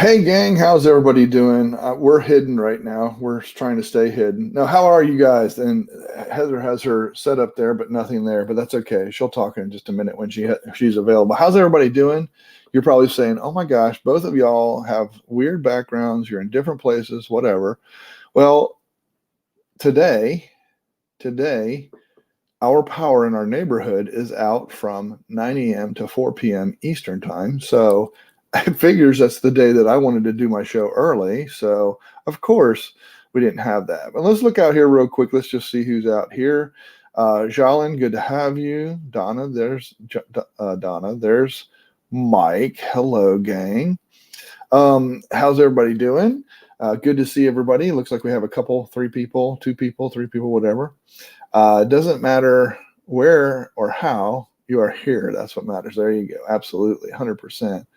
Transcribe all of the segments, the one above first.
Hey gang, how's everybody doing? We're hidden right now. We're trying to stay hidden. Now, how are you guys? And Heather has her set up there, but nothing there. But that's okay. She'll talk in just a minute when she's available. How's everybody doing? You're probably saying, "Oh my gosh, both of y'all have weird backgrounds. You're in different places, whatever." Well, today, our power in our neighborhood is out from 9 a.m. to 4 p.m. Eastern time. So it figures that's the day that I wanted to do my show early. So, of course, we didn't have that. But let's look out here real quick. Let's just see who's out here. 𝐤𝐸, good to have you. Donna, there's Donna. There's Mike. Hello, gang. How's everybody doing? Good to see everybody. Looks like we have a couple, 3 people, 2 people, 3 people, whatever. It doesn't matter where or how you are here. That's what matters. There you go. Absolutely. 100%.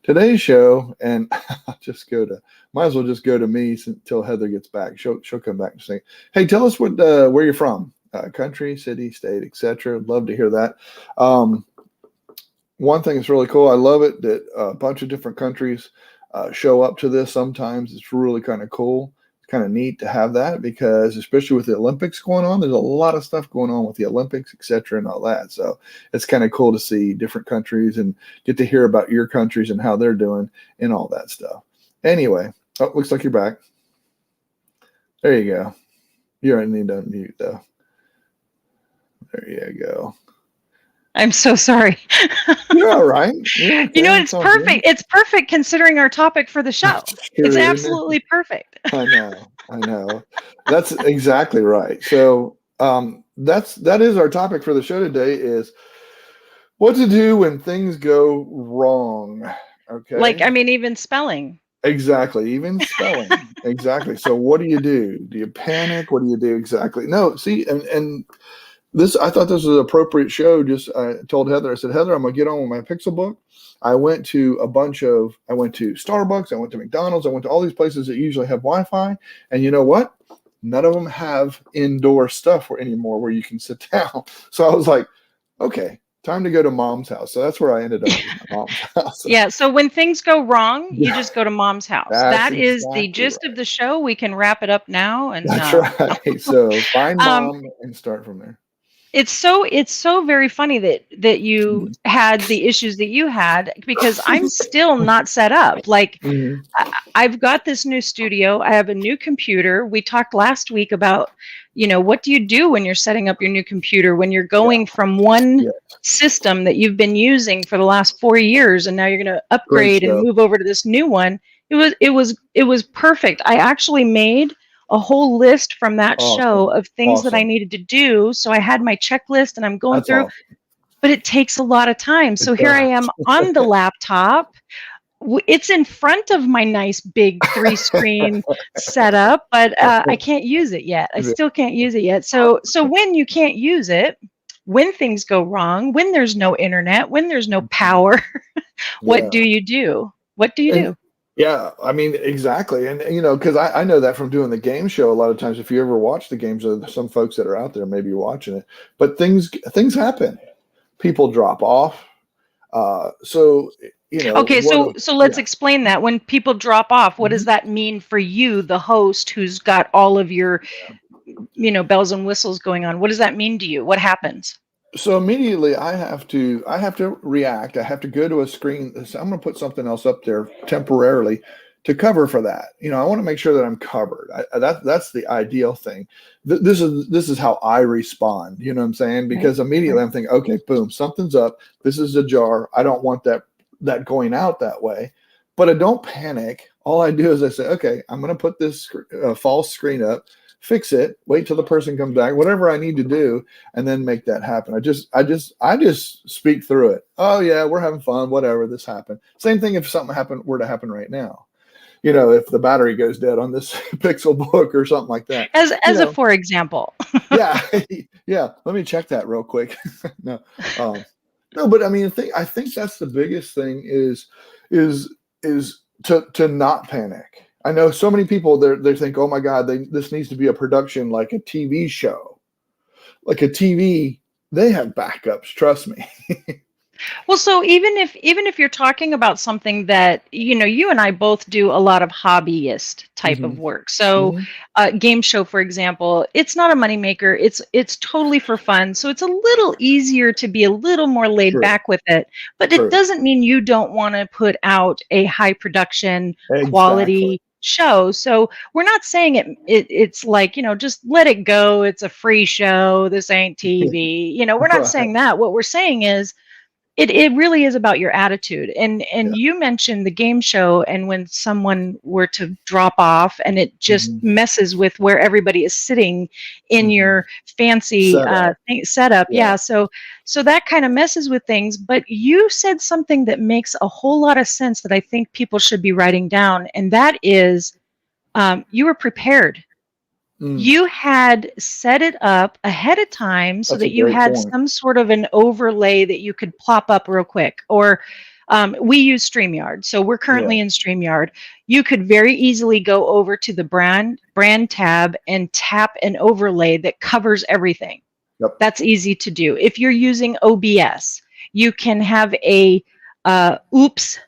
Today's show, and might as well just go to me until Heather gets back. She'll come back and say, "Hey, tell us where you're from, country, city, state, etc." Love to hear that. One thing that's really cool, I love it that a bunch of different countries show up to this. Sometimes it's really kind of cool. Kind of neat to have that because especially with the Olympics going on, there's a lot of stuff going on with the Olympics, etc. and all that. So it's kind of cool to see different countries and get to hear about your countries and how they're doing and all that stuff. Anyway, looks like you're back. There you go. You don't need to unmute though. There you go. I'm so sorry. You're all right. You're okay. It's perfect. Good. It's perfect considering our topic for the show. It's absolutely perfect. I know. That's exactly right. So that is our topic for the show today is what to do when things go wrong. Okay. Even spelling. Exactly. Even spelling. Exactly. So what do you do? Do you panic? What do you do exactly? No, see, and I thought this was an appropriate show. I told Heather, I said, "Heather, I'm going to get on with my Pixel book." I went to Starbucks, I went to McDonald's, I went to all these places that usually have Wi-Fi. And you know what? None of them have indoor stuff anymore where you can sit down. So I was like, okay, time to go to Mom's house. So that's where I ended up at my Mom's house. Yeah. So when things go wrong, you just go to Mom's house. That is exactly the gist of the show. We can wrap it up now. And that's right. So find Mom and start from there. It's so very funny that you had the issues that you had because I'm still not set up. Like I've got this new studio. I have a new computer. We talked last week about, what do you do when you're setting up your new computer, when you're going from one system that you've been using for the last 4 years and now you're going to upgrade and move over to this new one. It was perfect. I actually made a whole list from that show of things that I needed to do. So I had my checklist and I'm going through, but it takes a lot of time. So here I am on the laptop. It's in front of my nice big 3-screen setup, but I can't use it yet. I still can't use it yet. So when you can't use it, when things go wrong, when there's no internet, when there's no power, what do you do? What do you do? Yeah, exactly. And, because I know that from doing the game show, a lot of times, if you ever watch the games, some folks that are out there maybe watching it, but things happen. People drop off. Okay, so let's explain that. When people drop off, what does that mean for you, the host, who's got all of your, bells and whistles going on? What does that mean to you? What happens? So immediately I have to react. I have to go to a screen. I'm going to put something else up there temporarily to cover for that. I want to make sure that I'm covered. That's the ideal thing. This is how I respond. You know what I'm saying? Because immediately I'm thinking, okay, boom, something's up. This is ajar. I don't want that going out that way. But I don't panic. All I do is I say, okay, I'm going to put this false screen up. Fix it, wait till the person comes back, whatever I need to do, and then make that happen. I just speak through it. Oh yeah, we're having fun, whatever, this happened. Same thing if something were to happen right now. If the battery goes dead on this Pixel book or something like that. As a for example. Yeah. Let me check that real quick. No, but I think that's the biggest thing is to not panic. I know so many people they think, oh my God, this needs to be a production like a TV show. Like a TV, they have backups, trust me. Well, so even if you're talking about something that, you and I both do a lot of hobbyist type Hmm. of work. So, Hmm. game show, for example, it's not a moneymaker. It's totally for fun. So it's a little easier to be a little more laid True. back with it. But it True. doesn't mean you don't want to put out a high production Exactly. quality show. So we're not saying it's like, just let it go. It's a free show. This ain't TV. We're not Right. saying that. What we're saying is it really is about your attitude. Yeah. And you mentioned the game show, and when someone were to drop off and it just Hmm. messes with where everybody is sitting in Hmm. your fancy Setup. setup. Yeah. Yeah, so that kind of messes with things. But you said something that makes a whole lot of sense that I think people should be writing down, and that is, you were prepared. Mm. You had set it up ahead of time so That's a that you great had point. some sort of an overlay that you could plop up real quick. Or we use StreamYard, so we're Yeah. currently in StreamYard. You could very easily go over to the brand tab and tap an overlay that covers everything. Yep. That's easy to do. If you're using OBS, you can have a oops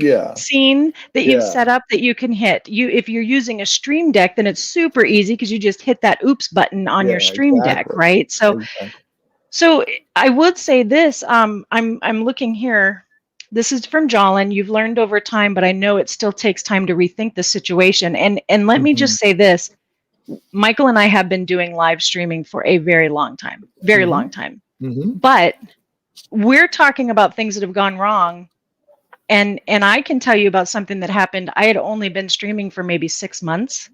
Yeah. scene that you've Yeah. set up that you can hit. If you're using a stream deck, then it's super easy because you just hit that oops button on Yeah. your stream deck, Exactly. right? So Exactly. so I would say this, I'm looking here. This is from Jolin. You've learned over time, but I know it still takes time to rethink the situation. And let me Hmm. just say this. Michael and I have been doing live streaming for a very long time. Very Hmm. long time. Hmm. But we're talking about things that have gone wrong, and I can tell you about something that happened. I had only been streaming for maybe 6 months.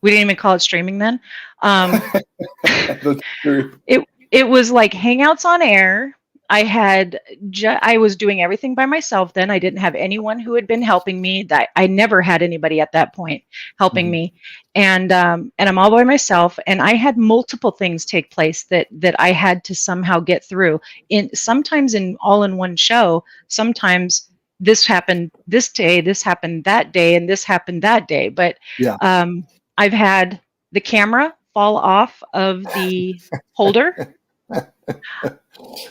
We didn't even call it streaming then. That's true. It was like Hangouts on air. I was doing everything by myself then. I didn't have anyone who had been helping me. That I never had anybody at that point helping Hmm. me, and I'm all by myself. And I had multiple things take place that I had to somehow get through. Sometimes in all in one show. Sometimes this happened this day, this happened that day, and this happened that day. But Yeah. I've had the camera fall off of the holder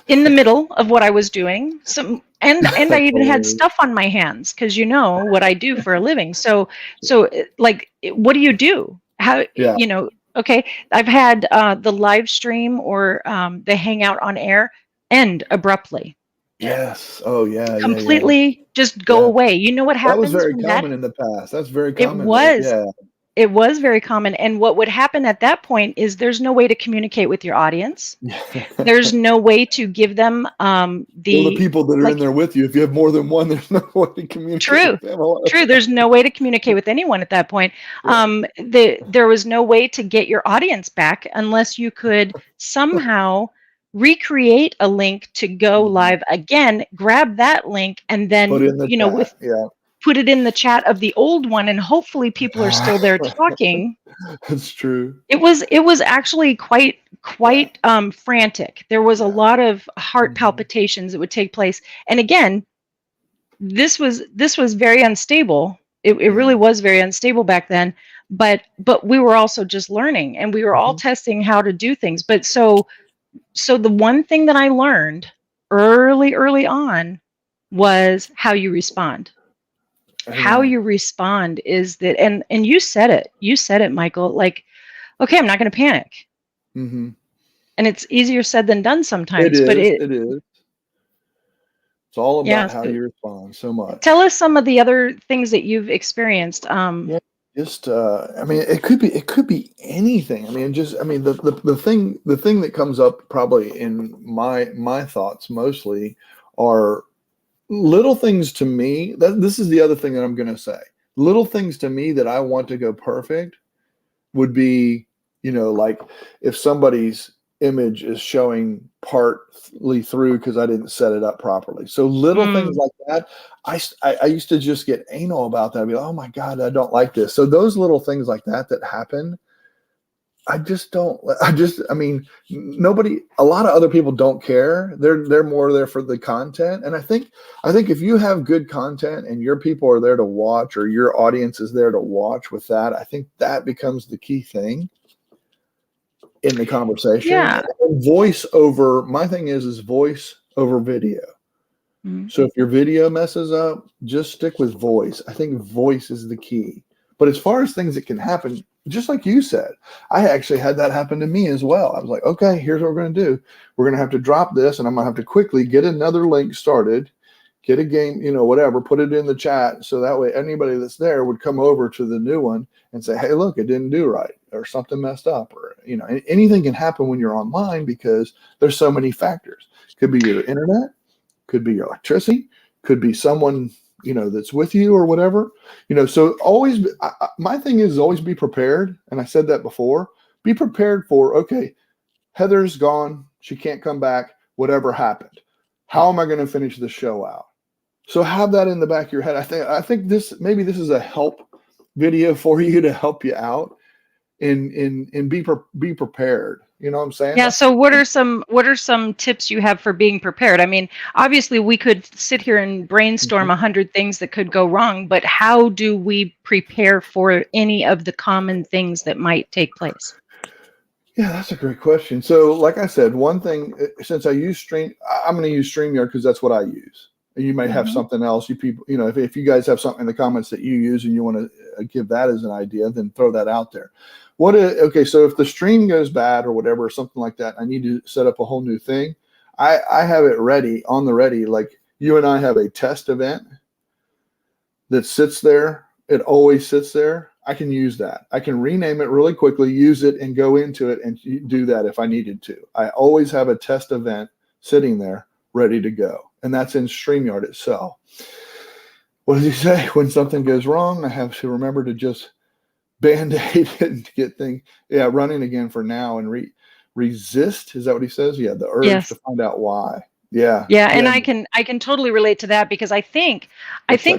in the middle of what I was doing. And I That's even had hilarious. stuff on my hands because you know what I do for a living. So like, what do you do? How Yeah. Okay, I've had the live stream or the hangout on air end abruptly, Yes. Oh, yeah. Yeah. Yeah. completely just go Yeah. away. You know what That was happens very when that common in the past. That's very it common. was Yeah. it was very common. And what would happen at that point is there's no way to communicate with your audience. There's no way to give them Well, the the people that are in like there with you, if you have more than one, there's no way to communicate true with them. true there's no way to communicate with anyone at that point. Yeah. There was no way to get your audience back unless you could somehow recreate a link to go Hmm. live again, grab that link, and Put then in the chat. with Yeah. put it in the chat of the old one, and hopefully people are still there talking. That's true. It was actually Yeah. quite frantic. There was a Yeah. lot of heart Hmm. palpitations that would take place. And again, this was very unstable. It Yeah. really was very unstable back then. But we were also just learning, and we were all Hmm. testing how to do things. But so the one thing that I learned early on was how you respond. How Amen. you respond is that, and you said it, Michael, like, okay, I'm not going to panic. Hmm. And it's easier said than done It sometimes, but is. It is. It's all yeah. about how So you respond so much. tell us some of the other things that you've experienced. Yeah. Just, I mean, it could be anything. I mean, just, I mean, the thing that comes up probably in my thoughts mostly are little things to me. This is the other thing that I'm going to say. Little things to me that I want to go perfect would be, like if somebody's image is showing partly through because I didn't set it up properly. So little things Mm, like that, I used to just get anal about that. I'd be like, oh my God, I don't like this. So those little things like that happen, I just don't. I mean, a lot of other people don't care. They're more there for the content. And I think if you have good content and your people are there to watch, or your audience is there to watch with that, I think that becomes the key thing in the conversation. yeah. And voice over, my thing is voice over video. Mhm. So if your video messes up, just stick with voice. I think voice is the key. But as far as things that can happen, just like you said, I actually had that happen to me as well. I was like, okay, here's what we're going to do. We're going to have to drop this, and I'm going to have to quickly get another link started, get a game, whatever, put it in the chat. So that way anybody that's there would come over to the new one and say, hey, look, it didn't do right, or something messed up, or, anything can happen when you're online because there's so many factors. Could be your internet, could be your electricity, could be someone, that's with you or whatever, so always, my thing is always be prepared. And I said that before, be prepared for, okay, Heather's gone. She can't come back. Whatever happened. How am I going to finish the show out? So have that in the back of your head. I think maybe this is a help video for you to help you out and be prepared. You know what I'm saying? Yeah. So what are some tips you have for being prepared? I mean, obviously we could sit here and brainstorm 100 things that could go wrong, but how do we prepare for any of the common things that might take place? Yeah, that's a great question. So like I said, one thing, since I use I'm going to use StreamYard because that's what I use. And you may have something else. You people, if you guys have something in the comments that you use and you want to give that as an idea, then throw that out there. Okay, so if the stream goes bad or whatever, or something like that, I need to set up a whole new thing. I have it ready, on the ready. Like you and I have a test event that sits there. It always sits there. I can use that. I can rename it really quickly, use it, and go into it and do that if I needed to. I always have a test event sitting there ready to go. And that's in StreamYard itself. What does he say? When something goes wrong, I have to remember to just Band-Aid it and get things running again for now and resist. Is that what he says? Yeah, the urge to find out why. Yeah. And I can totally relate to that because I think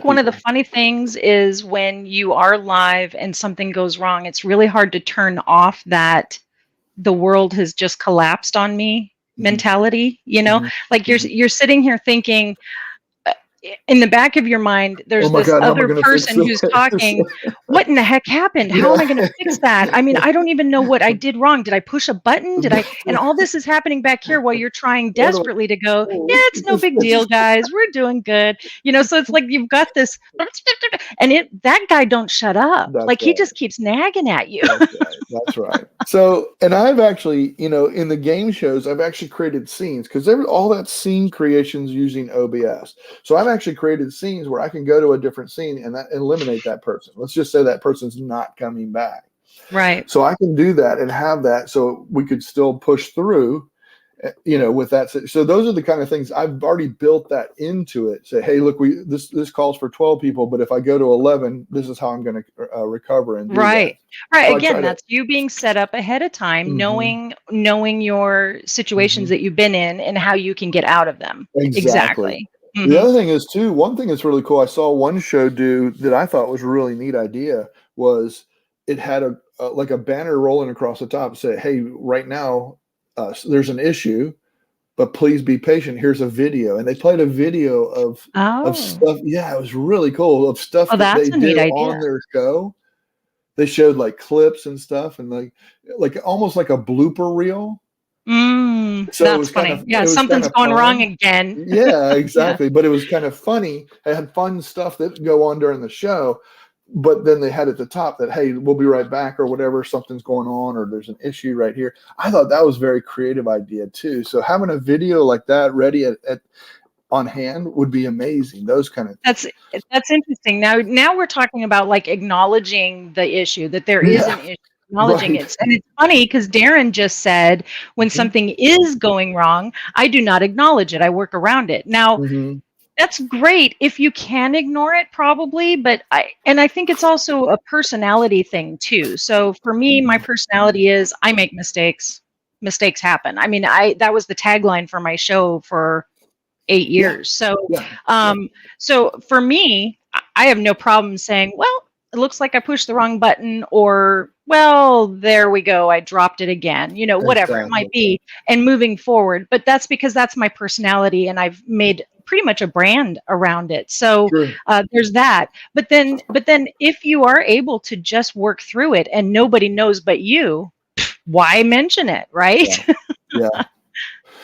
one of the funny things is when you are live and something goes wrong, it's really hard to turn off that the world has just collapsed on me mentality, like you're sitting here thinking in the back of your mind, there's this other person who's talking. What in the heck happened? How am I going to fix that? I mean, I don't even know what I did wrong. Did I push a button? And all this is happening back here while you're trying desperately to go, yeah, it's no big deal, guys. We're doing good. So it's like you've got this, and that guy don't shut up. He just keeps nagging at you. That's right. So, and I've actually, in the game shows, I've actually created scenes because all that scene creations using OBS. So I've actually created scenes where I can go to a different scene and eliminate that person. Let's just say that person's not coming back. Right. So I can do that and have that so we could still push through, with that. So those are the kind of things I've already built that into it. Say, hey, look, this calls for 12 people, but if I go to 11, this is how I'm going to recover and do right. that. Right. So again, that's you being set up ahead of time, knowing your situations that you've been in and how you can get out of them. Exactly. The other thing is too, one thing that's really cool, I saw one show do that I thought was a really neat idea was it had like a banner rolling across the top say, hey, right now there's an issue, but please be patient. Here's a video. And they played a video of stuff. Yeah, it was really cool of stuff that they did on their show. They showed like clips and stuff and like almost like a blooper reel. So that's funny. Something's going wrong again. Yeah, exactly. But it was kind of funny. It had fun stuff that go on during the show, but then they had at the top that, hey, we'll be right back or whatever, something's going on or there's an issue right here. I thought that was a very creative idea too. So having a video like that ready on hand would be amazing. Those kind of things. That's interesting. Now we're talking about like acknowledging the issue, that there is an issue. Acknowledging it. And it's funny because Darren just said when something is going wrong, I do not acknowledge it. I work around it. Now, that's great if you can ignore it, probably, but I think it's also a personality thing too. So for me, my personality is I make mistakes. Mistakes happen. I mean, that was the tagline for my show for 8 years. So so for me, I have no problem saying, well, it looks like I pushed the wrong button, or, well, there we go, I dropped it again, whatever it might be, and moving forward. But that's because that's my personality and I've made pretty much a brand around it. So there's that. But then if you are able to just work through it and nobody knows but you, why mention it, right?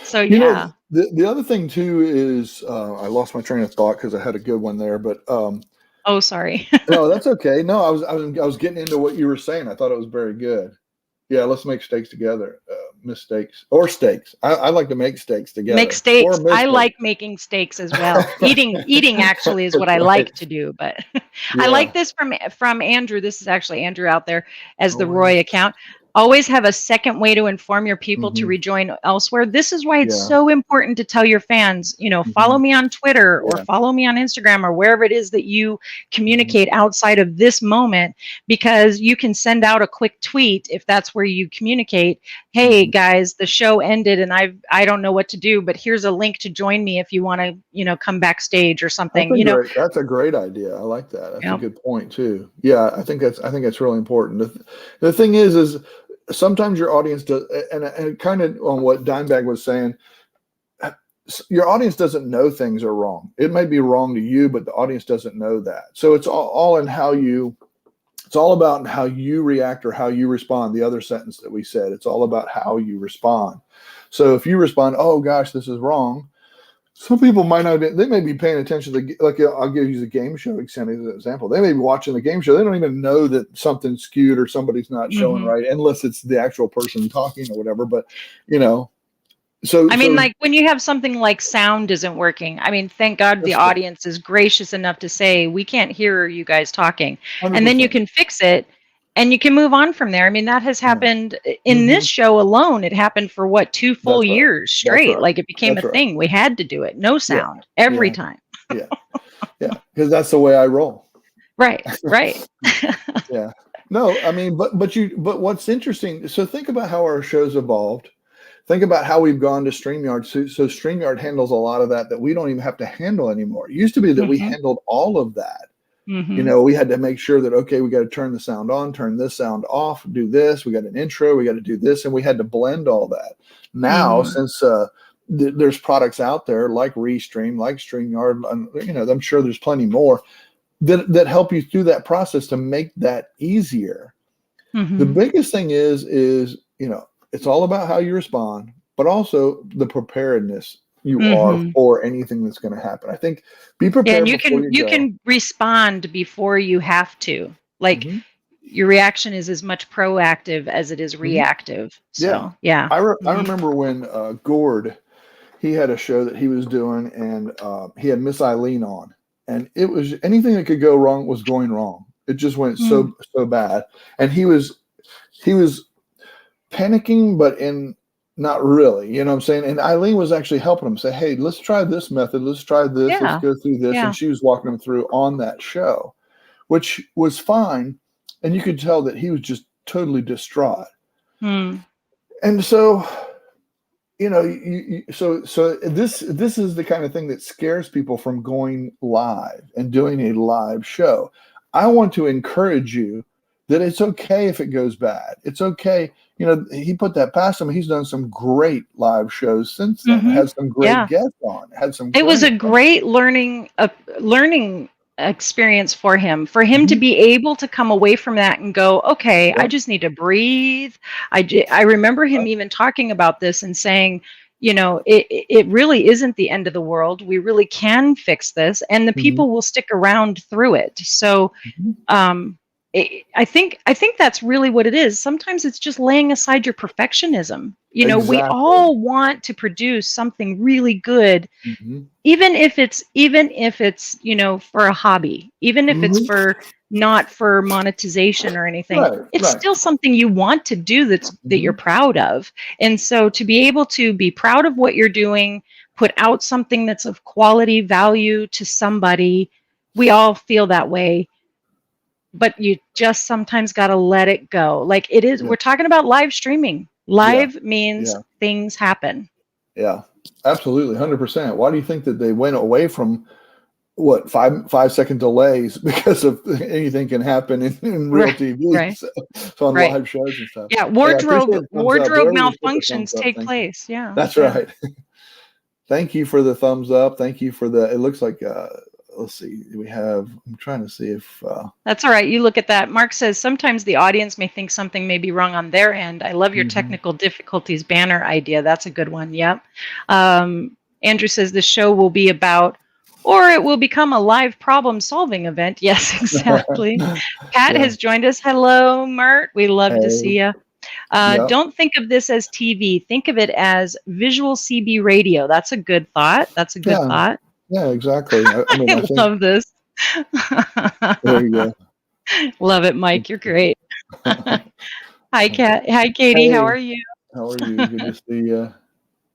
So You know, yeah. the other thing too is I lost my train of thought because I had a good one there, but Oh, sorry. no, that's okay. No, I was getting into what you were saying. I thought it was very good. Yeah, let's make steaks together. Mistakes or steaks. I like to make steaks Make together or steaks. I mistakes. like making steaks as well. Eating actually is what I Right. like to do, but I Yeah. like this from Andrew. This is actually Andrew out there as the Oh, yeah. Roy account. Always have a second way to inform your people to Hmm. rejoin elsewhere. This is why it's Yeah. so important to tell your fans, follow Hmm. me on Twitter or Yeah. follow me on Instagram or wherever it is that you Hmm. communicate outside of this moment, because you can send out a quick tweet if that's where you communicate. Hey Hmm. guys, the show ended and I don't know what to do, but here's a link to join me if you want to, come backstage or something. That's a great idea. I like that. That's a Yep. good point too. Yeah, I think that's really important. The thing is sometimes your audience does, and kind of on what Dimebag was saying, your audience doesn't know things are wrong. It may be wrong to you, but the audience doesn't know that. So it's all in how you. It's all about how you react or how you respond. The other sentence that we said, it's all about how you respond. So if you respond, oh gosh, this is wrong. Some people might not be, they may be paying attention to, like, I'll give you the game show example. They may be watching the game show. They don't even know that something's skewed or somebody's not showing Hmm. right, unless it's the actual person talking or whatever. But, you know, so, I mean, so like when you have something like sound isn't working, I mean, thank God the that's good. audience is gracious enough to say, we can't hear you guys talking. And then you 100%. can fix it and you can move on from there. I mean, that has Yeah. happened in this Hmm. show alone. It happened for what, 2 full That's right. years That's straight. right. Like it became a That's right. thing. We had to do it. No Yeah. sound every Yeah. time. Yeah. Yeah. Because that's the way I roll. Right. Right. Yeah. No, I mean, but what's interesting, so think about how our shows evolved. Think about how we've gone to StreamYard. So StreamYard handles a lot of that we don't even have to handle anymore. It used to be that we Hmm. handled all of that. Hmm. We had to make sure that, okay, we got to turn the sound on, turn this sound off, do this. We got an intro, we got to do this, and we had to blend all that. Now, Hmm. since there's products out there like Restream, like StreamYard, I'm sure there's plenty more that help you through that process to make that easier. The Hmm. biggest thing is it's all about how you respond, but also the preparedness you are Hmm. for anything that's going to happen. I think be Yeah, and prepared you before can you you go. can respond before you have to. Like Hmm. your reaction is as much proactive as it is Hmm. reactive. Yeah. So yeah. I Hmm. remember when Gord, he had a show that he was doing, and he had Miss Eileen on, and it was anything that could go wrong was going wrong. It just went Mm. so bad, and he was panicking, but in not really, you know what I'm saying? And Eileen was actually helping him say, hey, let's try this method. Let's try this. Let's Yeah. go through this. And Yeah. she was walking him through on that show, which was fine. And you could tell that he was just totally distraught. Mm. And so, so this is the kind of thing that scares people from going live and doing a live show. I want to encourage you that it's okay if it goes bad. It's okay. He put that past him. He's done some great live shows since then. Hmm. Had some great Yeah. guests on. Had some It was a great. great learning experience for him to Mhm. be able to come away from that and go, okay, I Yep. just need to breathe. I remember him even talking about this and saying, it really isn't the end of the world. We really can fix this, and the Mhm. people will stick around through it. So Mhm. um, I think that's really what it is. Sometimes it's just laying aside your perfectionism. We Exactly. all want to produce something really good, Mhm. even if it's for a hobby, even if it's Mhm. for not for monetization or anything. Right. It's Right. still something you want to do that you're Mhm. proud of. And so to be able to be proud of what you're doing, put out something that's of quality value to somebody, we all feel that way, but you just sometimes got to let it go. Like it is, Yeah. we're talking about live streaming. Yeah. Live means Yeah. things happen. Yeah. Absolutely. 100%. Why do you think that they went away from what 5 second delays because of anything can happen in real Right, TV, right, so on right. live shows and stuff. Yeah, Hey, I appreciate wardrobe the thumbs up. wardrobe Whoever just put the thumbs malfunctions up, take thank you. place. Yeah, That's yeah. right. Thank you for the thumbs up. Thank you for the. It looks like let's see. I'm trying to see if. That's all right. You look at that. Mark says sometimes the audience may think something may be wrong on their end. I love your technical difficulties banner idea. That's a good one. Yep. Andrew says the show will be about, or it will become a live problem solving event. Yes, exactly. Pat has joined us. Hello, Mert. We love to see you. Don't think of this as TV. Think of it as visual CB radio. That's a good thought. That's a good thought. Yeah, exactly. I mean, I love this. There you go. Love it, Mike. You're great. Hi, Kat. Hi, Katie. Hey, how are you? How are you? Good to see you.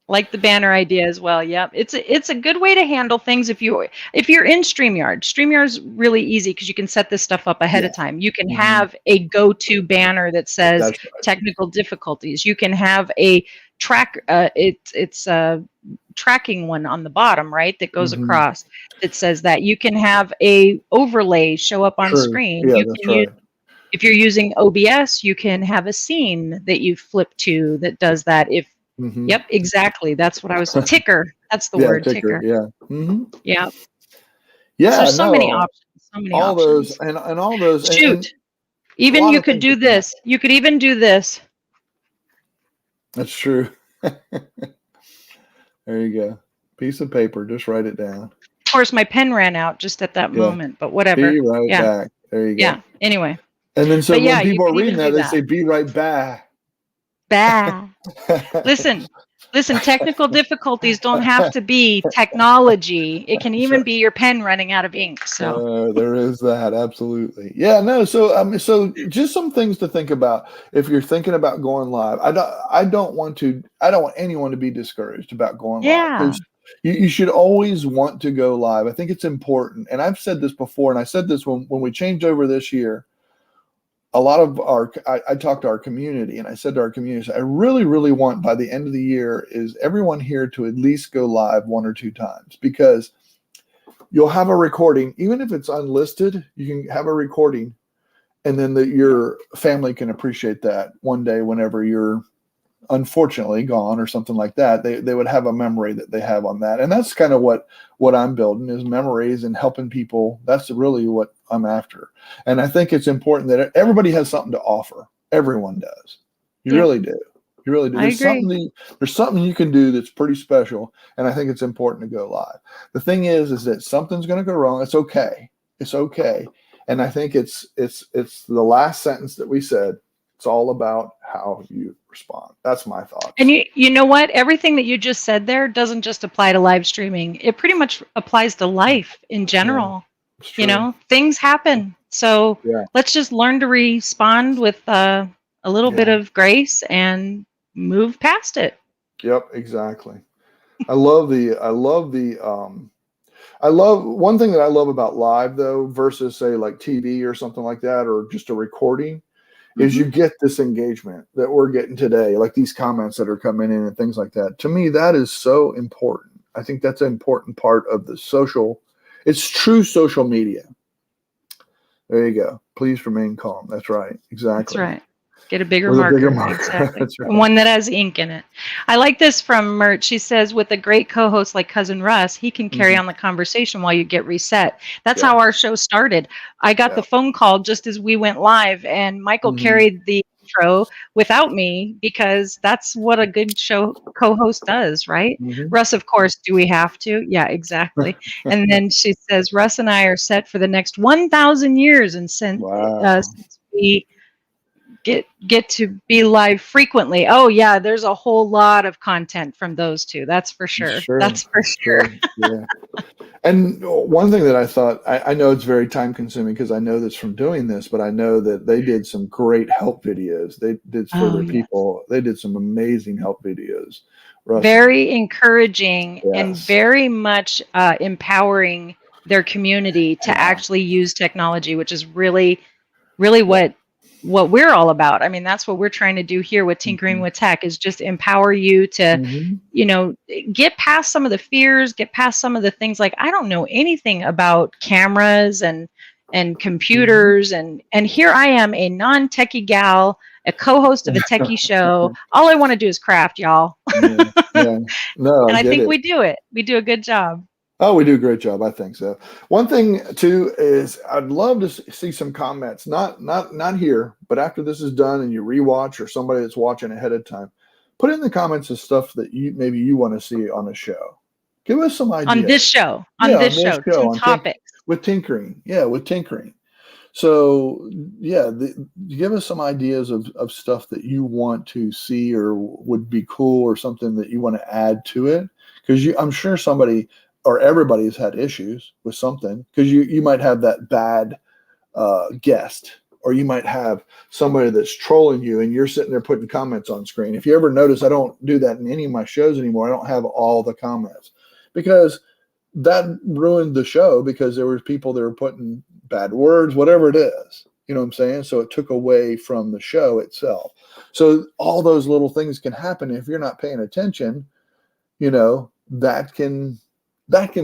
Like the banner idea as well. Yep. It's a good way to handle things if you're in StreamYard. StreamYard's really easy because you can set this stuff up ahead of time. You can have a go-to banner that says technical difficulties. You can have a it's a tracking one on the bottom, right? That goes across. That says that you can have a overlay show up on screen. Yeah, you can use, if you're using OBS, you can have a scene that you flip to that does that. Yep, exactly. That's what I was. Ticker. That's the word. Ticker. Yeah. Yeah. Yeah. There's so many options. So many all options. those and all those. Shoot. Even you could do this. You could even do this. That's true. There you go. Piece of paper. Just write it down. Of course, my pen ran out just at that moment, but whatever. Be right back. There you go. Yeah. Anyway. And then so when people are reading that, they say, "Be right back." Bah. Listen, technical difficulties don't have to be technology. It can even be your pen running out of ink. So there is that. Absolutely. Yeah, no. So, so just some things to think about if you're thinking about going live. I don't want anyone to be discouraged about going live. Because you should always want to go live. I think it's important. And I've said this before, and I said this when we changed over this year. A lot of I talked to our community, and I said to our community, I really, really want by the end of the year is everyone here to at least go live 1 or 2 times, because you'll have a recording, even if it's unlisted, you can have a recording, and then your family can appreciate that one day whenever you're unfortunately gone or something like that. They would have a memory that they have on that. And that's kind of what I'm building is memories and helping people. That's really what I'm after. And I think it's important that everybody has something to offer. Everyone does. You really do. You really do. There's something you can do that's pretty special. And I think it's important to go live. The thing is that something's going to go wrong. It's okay. It's okay. And I think it's the last sentence that we said. It's all about how you respond. That's my thought. And you know what? Everything that you just said there doesn't just apply to live streaming. It pretty much applies to life in general. Yeah, things happen. So let's just learn to respond with a little bit of grace and move past it. Yep, exactly. I love one thing that I love about live though, versus say like TV or something like that, or just a recording. Is you get this engagement that we're getting today, like these comments that are coming in and things like that. To me, that is so important. I think that's an important part of the social. It's true social media. There you go. Please remain calm. That's right. Exactly. That's right. Get a bigger marker. Exactly. That's right. One that has ink in it. I like this from Mert. She says, with a great co-host like Cousin Russ, he can carry on the conversation while you get reset. That's how our show started. I got the phone call just as we went live, and Michael carried the intro without me, because that's what a good show co-host does, right? Russ, of course, do we have to? Yeah, exactly. And then she says, Russ and I are set for the next 1,000 years, and since we get to be live frequently. Oh yeah, there's a whole lot of content from those two. That's for sure. That's for sure. Yeah. And one thing that I thought, I know it's very time consuming because I know this from doing this, but I know that they did some great help videos. They did for their people. They did some amazing help videos. Very encouraging and very much empowering their community to actually use technology, which is really, really what we're all about. I mean, that's what we're trying to do here with Tinkering with Tech, is just empower you to, get past some of the fears, get past some of the things like, I don't know anything about cameras and computers. And here I am, a non-techie gal, a co-host of a techie show. All I want to do is craft, y'all. No, and I think we do it. We do a good job. Oh, we do a great job. I think so. One thing too is I'd love to see some comments, not here, but after this is done and you rewatch, or somebody that's watching ahead of time, put in the comments the stuff that maybe you want to see on a show. Give us some On this ideas. show, Yeah, on on this this show, show, some topics. with tinkering. Yeah, with tinkering. So yeah, give us some ideas of stuff that you want to see or would be cool, or something that you want to add to it. Because I'm sure somebody or everybody's had issues with something. Because you might have that bad guest, or you might have somebody that's trolling you, and you're sitting there putting comments on screen. If you ever notice, I don't do that in any of my shows anymore. I don't have all the comments, because that ruined the show, because there was people that were putting bad words, whatever it is. You know what I'm saying? So it took away from the show itself. So all those little things can happen if you're not paying attention. You know, that can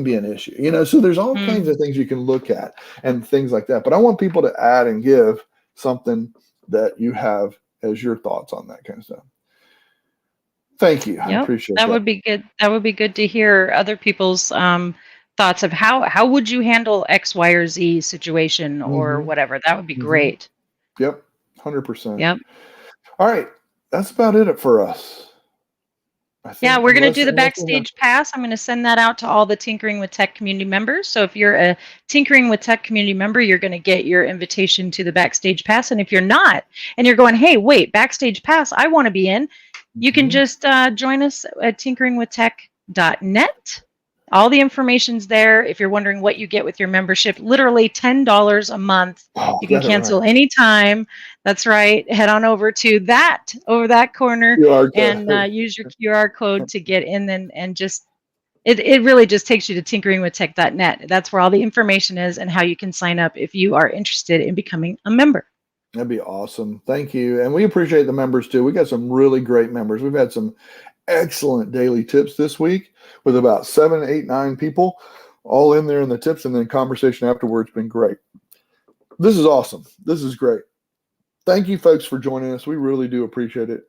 be an issue. You know, so there's all kinds of things you can look at and things like that. But I want people to add and give something that you have as your thoughts on that kind of stuff. Thank you. I appreciate that. That would be good. That would be good to hear other people's thoughts of how would you handle X, Y, or Z situation or whatever. That would be great. Yep, 100%. Yep. All right, that's about it for us. Yeah, we're going to do the backstage pass. I'm going to send that out to all the Tinkering with Tech community members. So if you're a Tinkering with Tech community member, you're going to get your invitation to the backstage pass. And if you're not, and you're going, hey, wait, backstage pass, I want to be in, you can just join us at tinkeringwithtech.net. All the information's there. If you're wondering what you get with your membership, literally $10 a month. You can cancel anytime. That's right. Head on over to that corner and use your QR code to get in, and just it really just takes you to tinkeringwithtech.net. That's where all the information is and how you can sign up if you are interested in becoming a member. That'd be awesome. Thank you. And we appreciate the members too. We got some really great members. We've had some excellent daily tips this week with about 7, 8, 9 people all in there in the tips, and then conversation afterwards been great. This is awesome. This is great. Thank you folks for joining us. We really do appreciate it.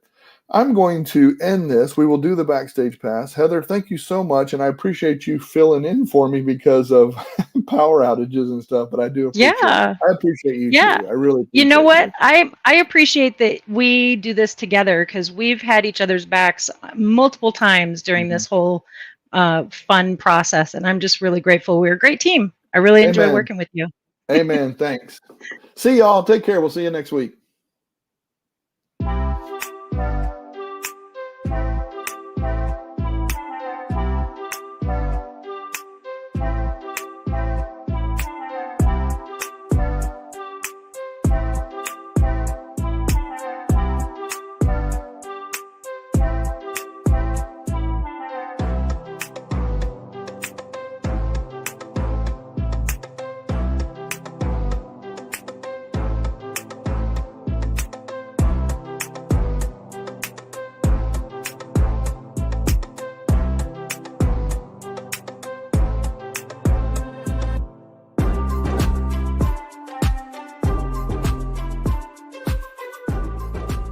I'm going to end this. We will do the backstage pass. Heather, thank you so much. And I appreciate you filling in for me because of power outages and stuff, but I do appreciate it. I appreciate you too. I really appreciate You know what? I appreciate that we do this together, because we've had each other's backs multiple times during this whole fun process. And I'm just really grateful. We're a great team. I really enjoy working with you. Amen. Thanks. See y'all. Take care. We'll see you next week.